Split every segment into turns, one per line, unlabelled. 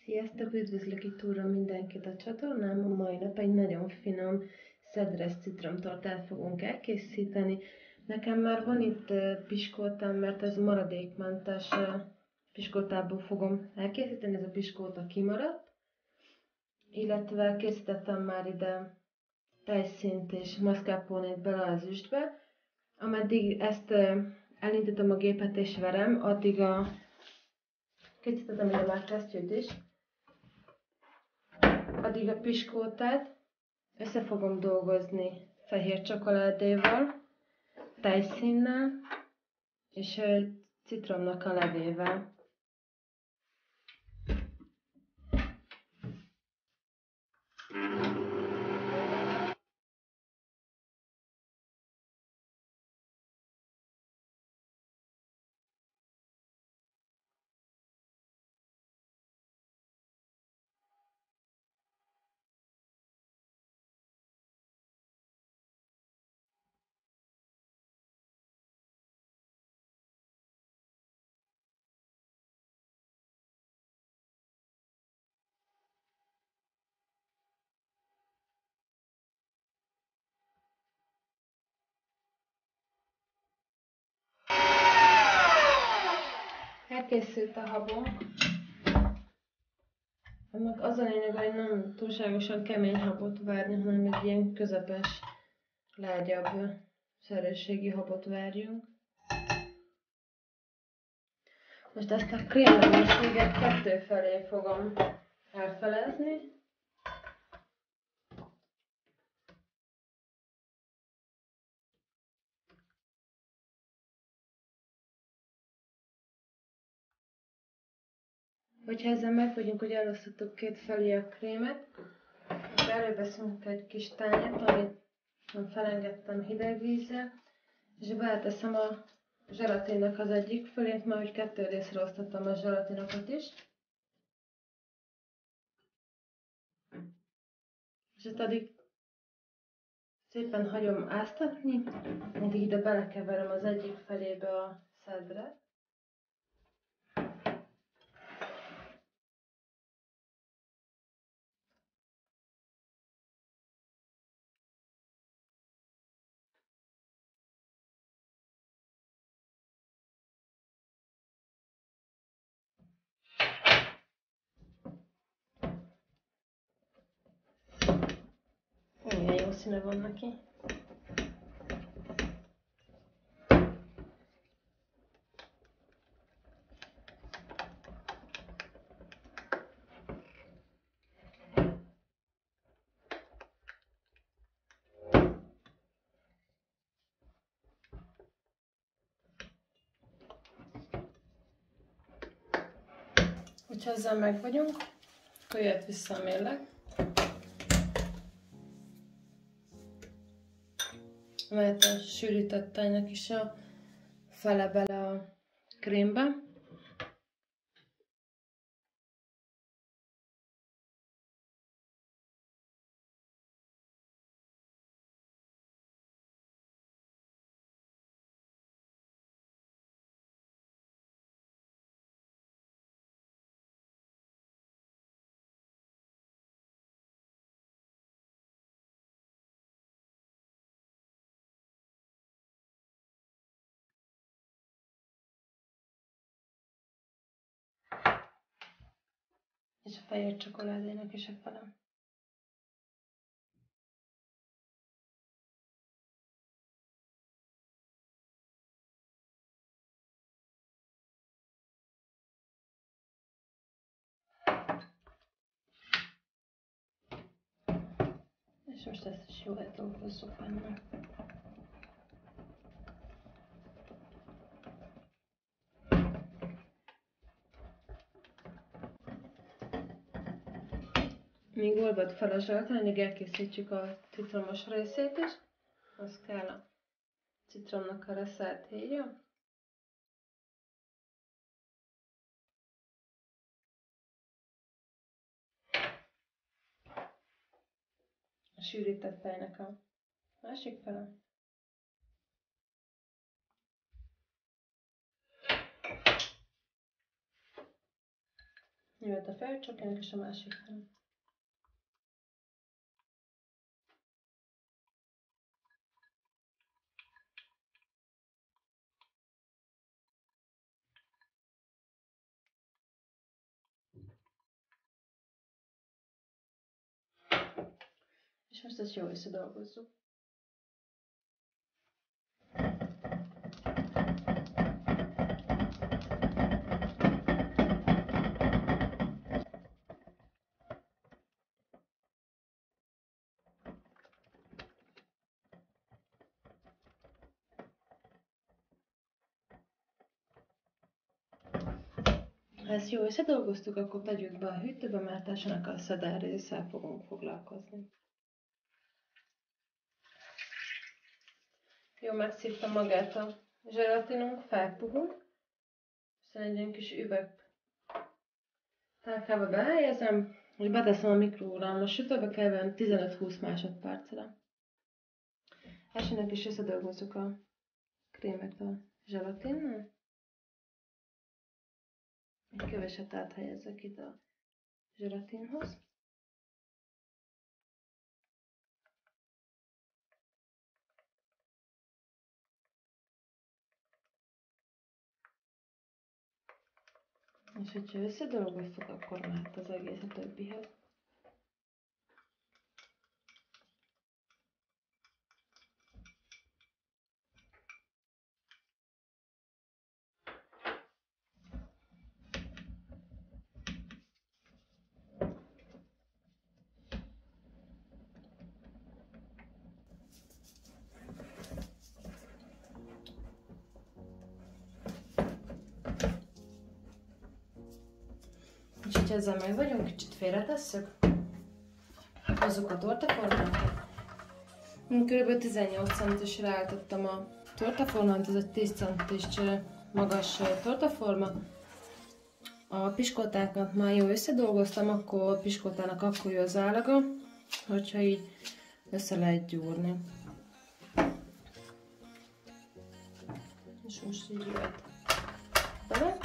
Sziasztok, üdvözlök itt újra mindenkit a csatornám. A mai nap egy nagyon finom szedres citromtortát fogunk elkészíteni. Nekem már van itt piskótám, mert ez maradékmentes piskótából fogom elkészíteni, ez a piskóta kimaradt. Illetve készítettem már ide tejszínt és mascarpone-t bele az üstbe. Ameddig ezt elindítom a gépet és verem, addig készítettem ide már kesztyűt is. Addig a piskótát össze fogom dolgozni fehér csokoládéval, tejszínnel és citromnak a levével. Elkészült a habunk. Annak az a lényeg, hogy nem túlságosan kemény habot várni, hanem egy ilyen közepes, lágyabb szerőségi habot várjunk. Most ezt a krémleménységet kettő felé fogom elfelezni. Hogyha ezzel meg vagyunk, hogy elosztottuk két felé a krémet, akkor előveszünk egy kis tányért, amit felengedtem hideg vízzel, és beleteszem a zselatinnak az egyik felét, mert hogy kettő részre osztottam a zselatinokat is. És ezt addig szépen hagyom áztatni, addig ide belekeverem az egyik felébe a szedret. Milyen jó színe van neki. Hogyha ezzel meg vagyunk, akkor jöhet vissza a mérleg. Mehet a sűrített tejnek is a fele bele a krémbe. És a fehér csokoládénak is a fele. És most ezt is jól átdolgozzuk benne. Míg olvad fel a zselatin, addig elkészítjük a citromos részét is. Az kell a citromnak a reszelthéja. A sűrített tejnek a másik fele. Jött a felcsökkenek és a másik nem. És most ezt jól összedolgozzuk. Ha ezt jól összedolgoztuk, akkor tegyük be a hűtőbe, mert társanak a szedár résszel fogunk foglalkozni. Jó, megszívta magát a zselatinunk, felpuhul. Aztán egy kis üveg tálkába behelyezem, és beteszem a mikroórámba sütőbe, kb. 15-20 másodpercre. Elsőnek is összedolgozzuk a krémet a zselatinnal. Egy keveset áthelyezek itt a zselatinhoz. És hogyha összedolgoztuk, akkor mehet az egész a többihez. És hogyha ezzel meg vagyunk, kicsit félretesszük, hozzuk a tortaformát. Körülbelül 18 centisre állítottam a tortaformát, ez egy 10 centis magas tortaforma. A piskótákat már jól összedolgoztam, akkor a piskótának akkor jó az állaga, hogyha így össze lehet gyúrni. És most így jöhet bele.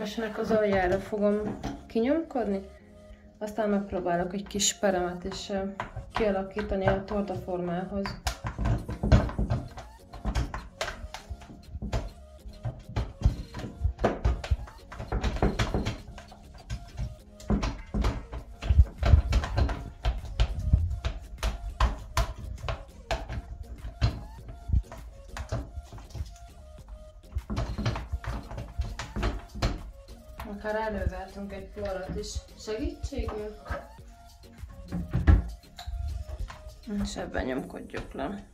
És ennek az aljára fogom kinyomkodni, aztán megpróbálok egy kis peremet is kialakítani a tortaformához. Akár elővertünk egy poharat is segítségül, és ebben nyomkodjuk le.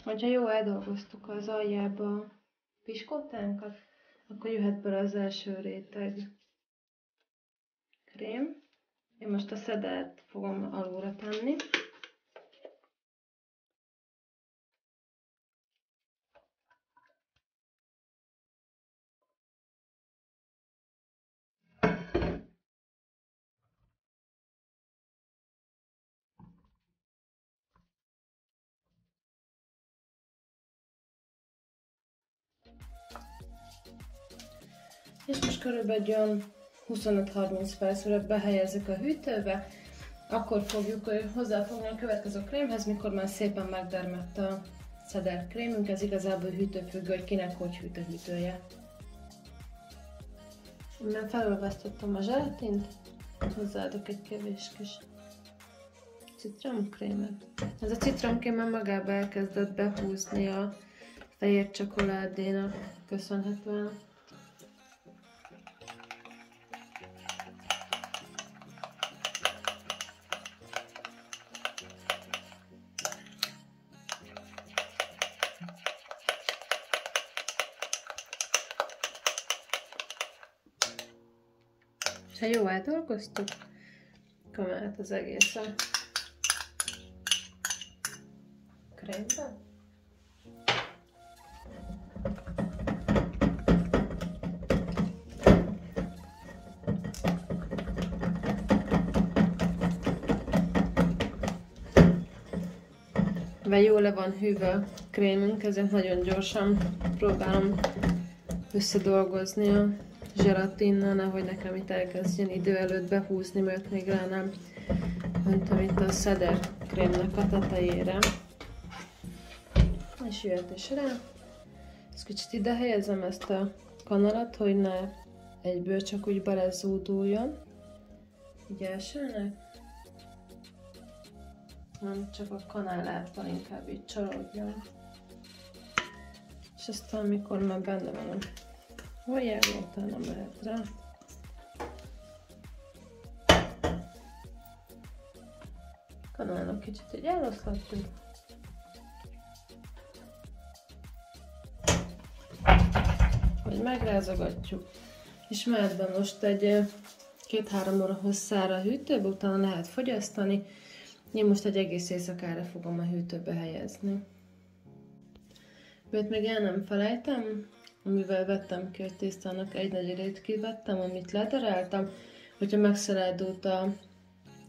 Hogyha jól eldolgoztuk az aljába a piskótánkat, akkor jöhet bele az első réteg krém. Én most a szedert fogom alulra tenni. És most körülbelül olyan 25-30 percre behelyezzük a hűtőbe, akkor fogjuk hozzáfogni a következő krémhez, mikor már szépen megdermett a szedert krémünk, ez igazából hűtőfüggő, hogy kinek hogy hűt a hűtője. Mert felolvasztottam a zselatint, hozzáadok egy kevés kis citromkrémet. Ez a citromkrém már magába elkezdett behúzni a fehér csokoládénak köszönhetően. És ha jó átdolgoztuk, akkor mehet az egész a krémbe. Mivel jól le van hűve a krémünk, ezért nagyon gyorsan próbálom összedolgozni a zselatinnal, nehogy nekem itt elkezdjen idő előtt behúzni, mert még rá nem öntöm itt a szeder krémnek a tetejére. És jöhet is rá. Ezt kicsit ide helyezem ezt a kanalat, hogy ne egyből csak úgy belezúduljon. Így elsőnek. Nem csak a kanáláttal inkább így csalódjon. És aztán amikor már benne van a vajjában, utána mehet rá. Kanálnak kicsit így eloszlatjuk. Hogy megrázogatjuk. És mehet be most egy 2-3 óra hosszára a hűtőbe, utána lehet fogyasztani. Én most egy egész éjszakára fogom a hűtőbe helyezni. Mert még el nem felejtem, amivel vettem ki a tésztának 1/4-ét kivettem, amit letereltem, hogyha megszelárdult a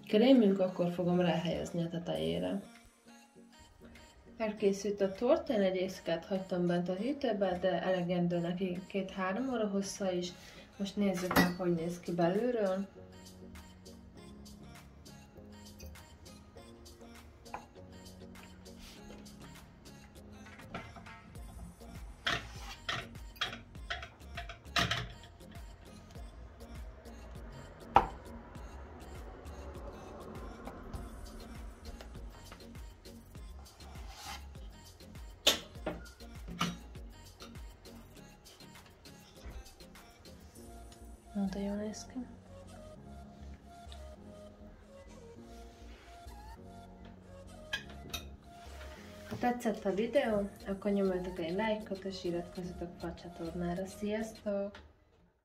krémünk, akkor fogom ráhelyezni a tetejére. Elkészült a torta, én egy éjszakát hagytam bent a hűtőbe, de elegendő neki 2-3 óra hossza is. Most nézzük meg, hogy néz ki belülről. Na, de jól néz ki. Ha tetszett a videó, akkor nyomjatok egy lájkot és iratkozzatok fel a csatornára. Sziasztok!